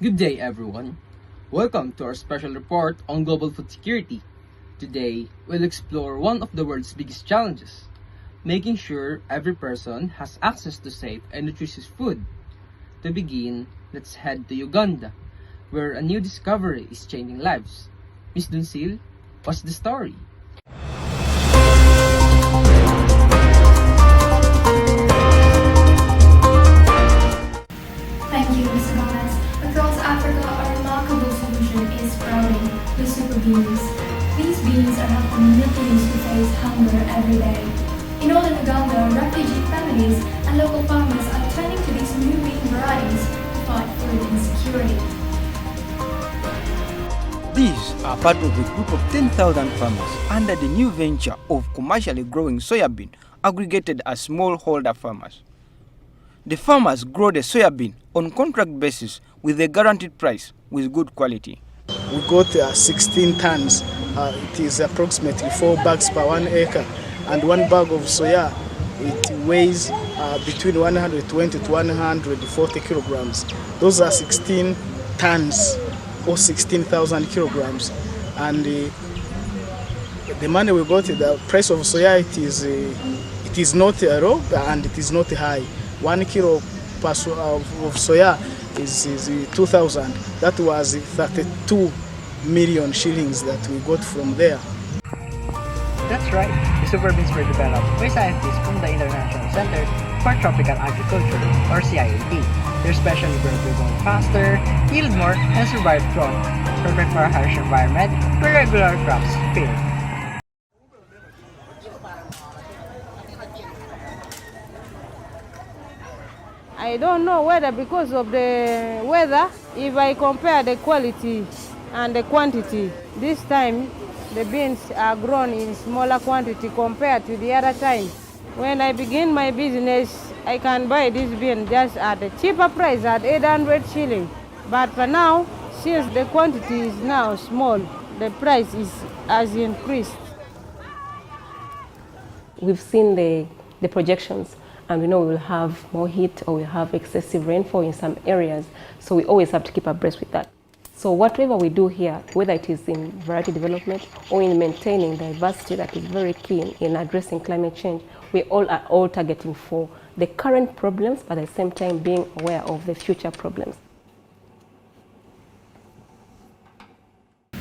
Good day, everyone. Welcome to our special report on global food security. Today, we'll explore one of the world's biggest challenges, making sure every person has access to safe and nutritious food. To begin, let's head to Uganda, where a new discovery is changing lives. Miss Dunsil, what's the story? Thank you, Mr. Gomez. Across Africa, a remarkable solution is sprouting the super beans. These beans are helping millions to face hunger every day. In northern Uganda, refugee families and local farmers are turning to these new bean varieties to fight food insecurity. These are part of a group of 10,000 farmers under the new venture of commercially growing soybean aggregated as smallholder farmers. The farmers grow the soybean on contract basis with a guaranteed price with good quality. We got 16 tons. It is approximately 4 bags per 1 acre, and 1 bag of soya, it weighs between 120 to 140 kilograms. Those are 16 tons or 16,000 kilograms. And the money we got, the price of soya, it is not low and it is not high. 1 kilo of soya is 2,000. That was 32 million shillings that we got from there. That's right, the super beans were developed by scientists from the International Center for Tropical Agriculture, or CIAT. They're specially grown to grow faster, yield more, and survive drought, perfect for a harsh environment where regular crops fail. I don't know whether because of the weather, if I compare the quality and the quantity, this time the beans are grown in smaller quantity compared to the other time. When I begin my business, I can buy this bean just at a cheaper price at 800 shillings. But for now, since the quantity is now small, the price has increased. We've seen the projections, and we know we will have more heat or we'll have excessive rainfall in some areas, so we always have to keep abreast with that. So whatever we do here, whether it is in variety development or in maintaining diversity that is very key in addressing climate change, we are all targeting for the current problems, but at the same time being aware of the future problems. The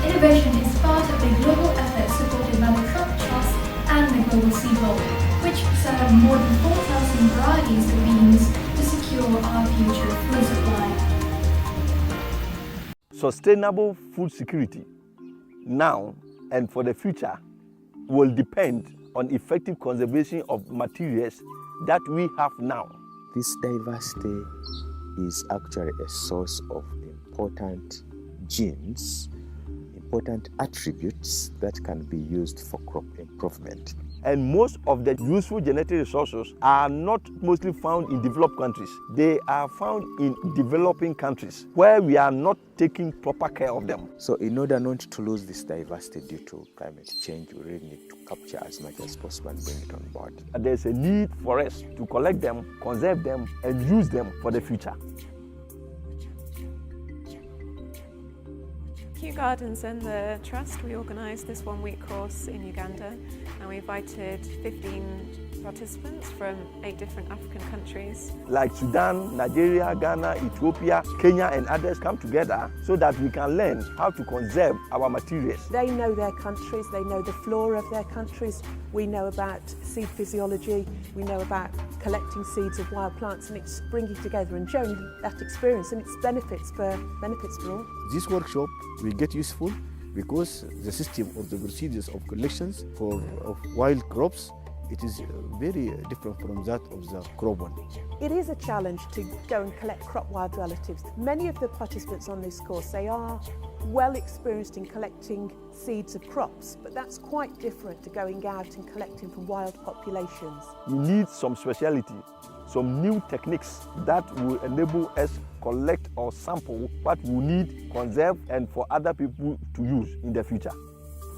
innovation is part of a global effort supported by the Crop Trust and the Global Seed Vault, which serve more than 4,000 varieties of beans to secure our future food supply. Sustainable food security now and for the future will depend on effective conservation of materials that we have now. This diversity is actually a source of important genes, important attributes that can be used for crop improvement. And most of the useful genetic resources are not mostly found in developed countries. They are found in developing countries where we are not taking proper care of them. So in order not to lose this diversity due to climate change, we really need to capture as much as possible and bring it on board. And there's a need for us to collect them, conserve them, and use them for the future. Kew Gardens and the Trust, we organised this one-week course in Uganda, and we invited 15 participants from 8 different African countries. Like Sudan, Nigeria, Ghana, Ethiopia, Kenya and others come together so that we can learn how to conserve our materials. They know their countries, they know the flora of their countries. We know about seed physiology, we know about collecting seeds of wild plants, and it's bringing together and showing that experience and its benefits for all. This workshop will get useful because the system of the procedures of collections of wild crops, it is very different from that of the crop one. It is a challenge to go and collect crop wild relatives. Many of the participants on this course, they are well experienced in collecting seeds of crops, but that's quite different to going out and collecting from wild populations. We need some speciality, some new techniques that will enable us collect or sample what we need, conserve, and for other people to use in the future.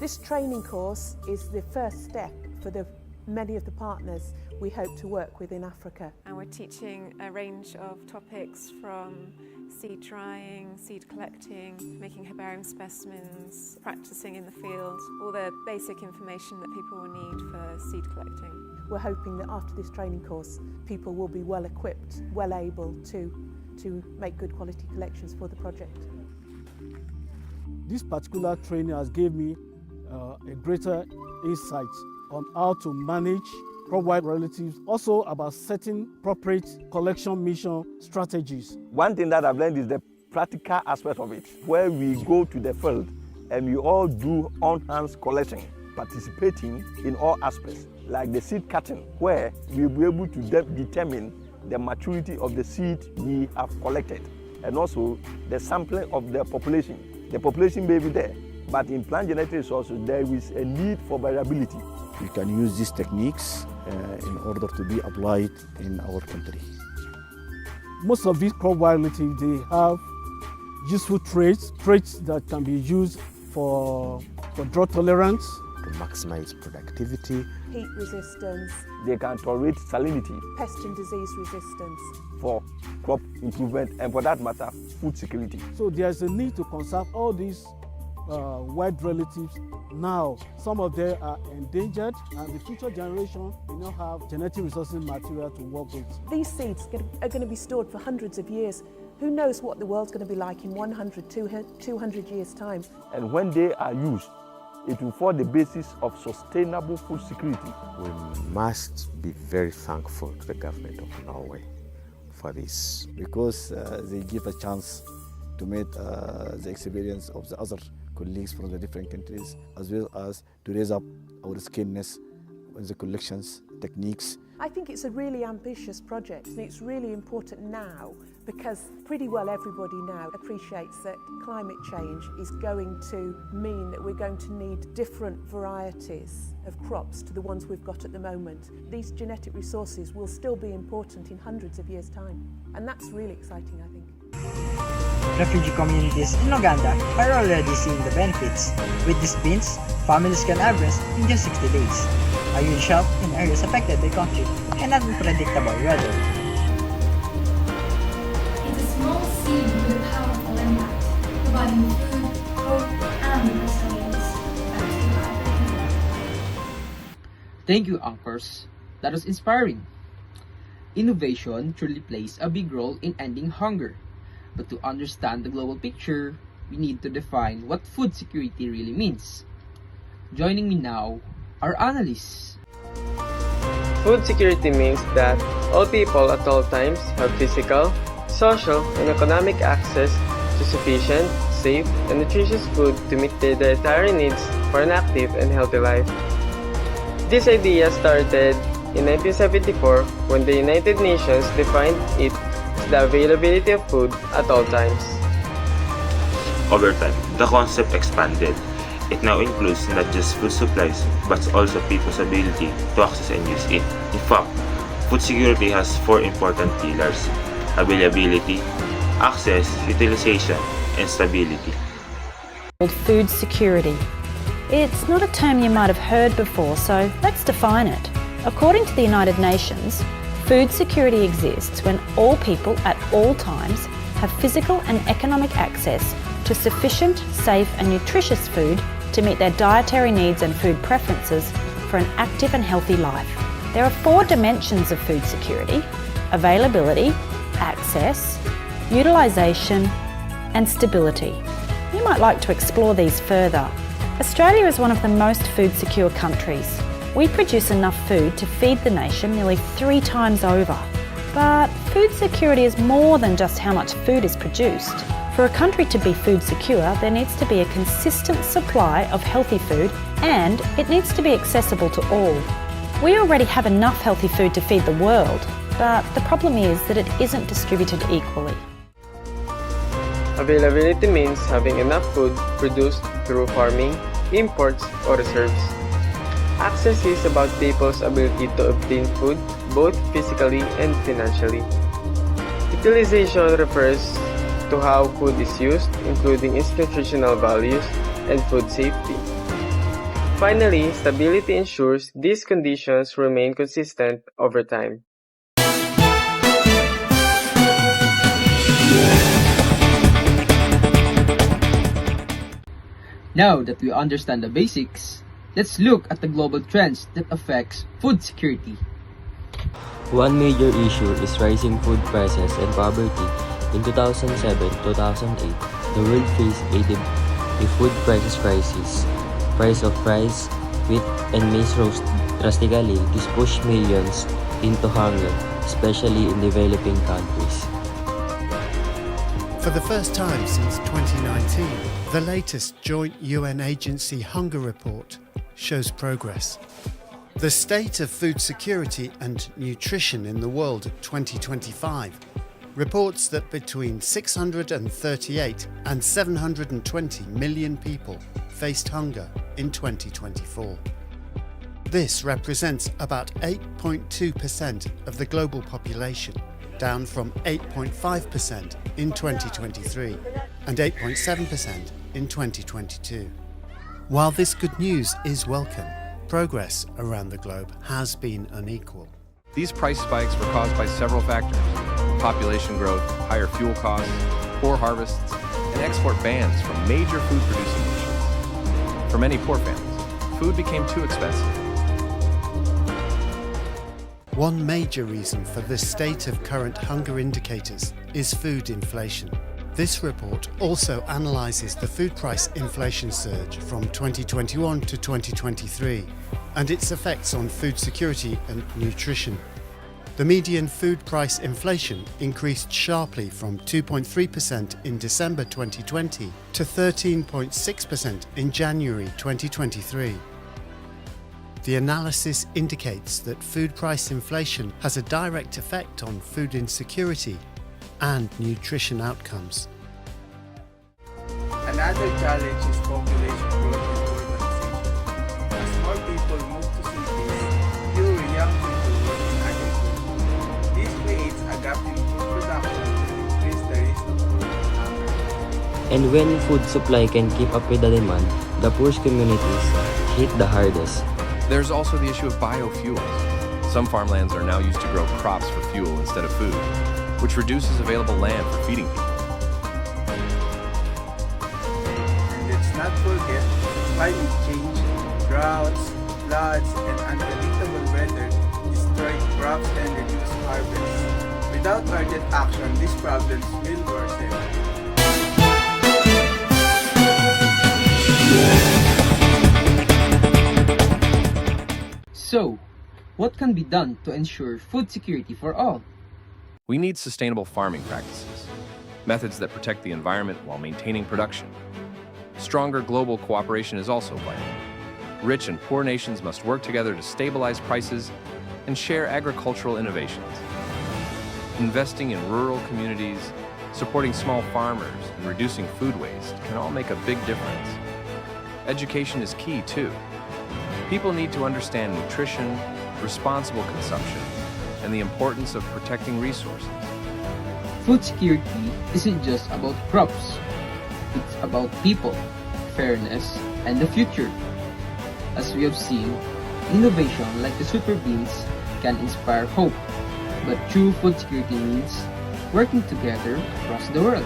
This training course is the first step for many of the partners. we hope to work with in Africa. And we're teaching a range of topics from seed drying, seed collecting, making herbarium specimens, practicing in the field, all the basic information that people will need for seed collecting. We're hoping that after this training course, people will be well equipped, well able to make good quality collections for the project. This particular training has given me a greater insight on how to manage crop-wide relatives, also about setting appropriate collection mission strategies. One thing that I've learned is the practical aspect of it, where we go to the field and we all do on-hands collection, participating in all aspects, like the seed cutting, where we'll be able to determine the maturity of the seed we have collected, and also the sampling of the population. The population may be there, but in plant genetic resources, there is a need for variability. We can use these techniques in order to be applied in our country. Most of these crop relatives, they have useful traits that can be used for drought tolerance, to maximize productivity, Heat resistance, They can tolerate salinity pest and disease resistance. for crop improvement, and for that matter, food security. So there's a need to conserve all these wild relatives now. Some of them are endangered, and the future generation will not have genetic resources material to work with. These seeds are going to be stored for hundreds of years. Who knows what the world's going to be like in 100, 200 years' time? And when they are used, it will form the basis of sustainable food security. we must be very thankful to the government of Norway for this. Because they give a chance to meet the experience of the other colleagues from the different countries, as well as to raise up our skillness in the collections techniques. I think it's a really ambitious project, and it's really important now because pretty well everybody now appreciates that climate change is going to mean that we're going to need different varieties of crops to the ones we've got at the moment. These genetic resources will still be important in hundreds of years' time, and that's really exciting, I think. Refugee communities in Uganda are already seeing the benefits. With these beans, families can harvest in just 60 days. A huge help in areas affected by conflict and unpredictable weather. It's a small seed with a powerful impact, providing food, hope, and resilience. Back to you, Africa. Thank you, anchors. That was inspiring. Innovation truly plays a big role in ending hunger. But to understand the global picture, we need to define what food security really means. Joining me now are analysts. Food security means that all people at all times have physical, social, and economic access to sufficient, safe, and nutritious food to meet their dietary needs for an active and healthy life. This idea started in 1974 when the United Nations defined it as the availability of food at all times. Over time, the concept expanded. It now includes not just food supplies, but also people's ability to access and use it. In fact, food security has 4 important pillars: availability, access, utilization, and stability. Food security. It's not a term you might have heard before, so let's define it. According to the United Nations, food security exists when all people at all times have physical and economic access to sufficient, safe and nutritious food to meet their dietary needs and food preferences for an active and healthy life. There are 4 dimensions of food security: availability, access, utilisation and stability. You might like to explore these further. Australia is one of the most food secure countries. We produce enough food to feed the nation nearly 3 times over. But food security is more than just how much food is produced. For a country to be food secure, there needs to be a consistent supply of healthy food, and it needs to be accessible to all. We already have enough healthy food to feed the world, but the problem is that it isn't distributed equally. Availability means having enough food produced through farming, imports, or reserves. Access is about people's ability to obtain food, both physically and financially. Utilization refers to how food is used, including its nutritional values and food safety. Finally, stability ensures these conditions remain consistent over time. Now that we understand the basics, let's look at the global trends that affects food security. One major issue is rising food prices and poverty. In 2007-2008, the world faced a food prices crisis. Price of rice, wheat, and maize rose drastically. This pushed millions into hunger, especially in developing countries. For the first time since 2019, the latest joint UN agency hunger report shows progress. The state of food security and nutrition in the world at 2025 reports that between 638 and 720 million people faced hunger in 2024. This represents about 8.2% of the global population, down from 8.5% in 2023 and 8.7% in 2022. While this good news is welcome, progress around the globe has been unequal. These price spikes were caused by several factors: population growth, higher fuel costs, poor harvests, and export bans from major food-producing nations. For many poor families, food became too expensive. One major reason for the state of current hunger indicators is food inflation. This report also analyses the food price inflation surge from 2021 to 2023 and its effects on food security and nutrition. The median food price inflation increased sharply from 2.3% in December 2020 to 13.6% in January 2023. The analysis indicates that food price inflation has a direct effect on food insecurity and nutrition outcomes. Another challenge is population growth and urbanization. As more people move to cities, fewer young people work in agriculture. This creates a gap in food production and increases the risk of food hunger. And when food supply can keep up with the demand, the poorest communities hit the hardest. There's also the issue of biofuels. Some farmlands are now used to grow crops for fuel instead of food, which reduces available land for feeding people. And let's not forget climate change, droughts, floods, and unpredictable weather destroy crops and reduce harvests. Without urgent action, these problems will worsen. So, what can be done to ensure food security for all? We need sustainable farming practices, methods that protect the environment while maintaining production. Stronger global cooperation is also vital. Rich and poor nations must work together to stabilize prices and share agricultural innovations. Investing in rural communities, supporting small farmers, and reducing food waste can all make a big difference. Education is key too. People need to understand nutrition, responsible consumption, and the importance of protecting resources. Food security isn't just about crops. It's about people, fairness, and the future. As we have seen, innovation like the super beans can inspire hope, but true food security means working together across the world.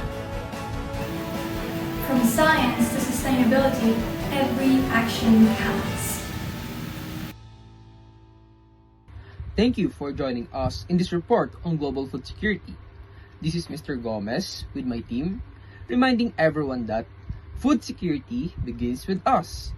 From science to sustainability, every action counts. Thank you for joining us in this report on global food security. This is Mr. Gomez with my team, reminding everyone that food security begins with us.